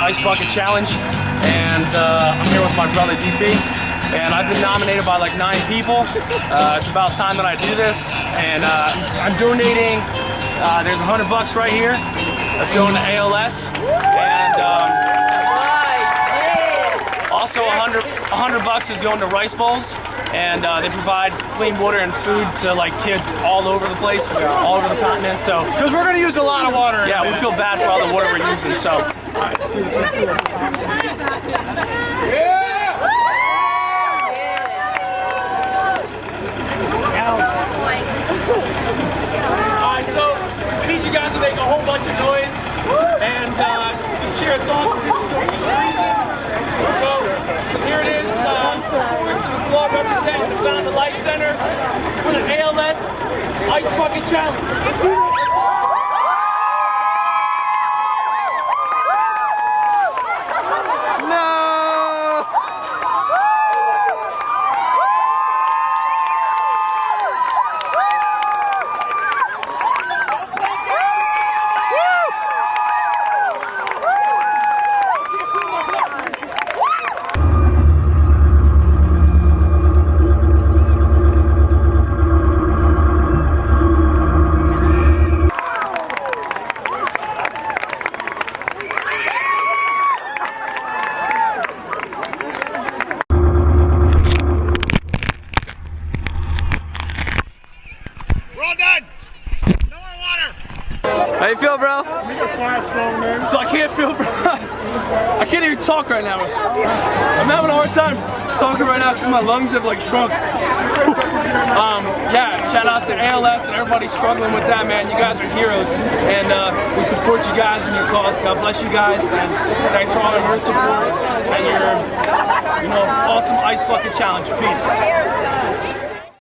Ice Bucket Challenge, and I'm here with my brother DP. And I've been nominated by like 9 people. It's about time that I do this, and I'm donating. There's $100 right here. That's going to ALS, and also $100 is going to rice bowls, and they provide clean water and food to like kids all over the place, all over the continent. So, because we're going to use a lot of water. Yeah, we feel bad for all the water we're using. So, all right, let's do this. Alright, so we need you guys to make a whole bunch of noise and just cheer us on. This is going to be the reason. So here it is. Source of the floor representing the Fountain of Life Center for the ALS Ice Bucket Challenge. How you feel, bro? So I can't feel, bro. I can't even talk right now. I'm having a hard time talking right now because my lungs have like shrunk. Yeah, shout out to ALS and everybody struggling with that, man. You guys are heroes, and we support you guys and your cause. God bless you guys, and thanks for all of your support and your, awesome Ice Bucket Challenge. Peace.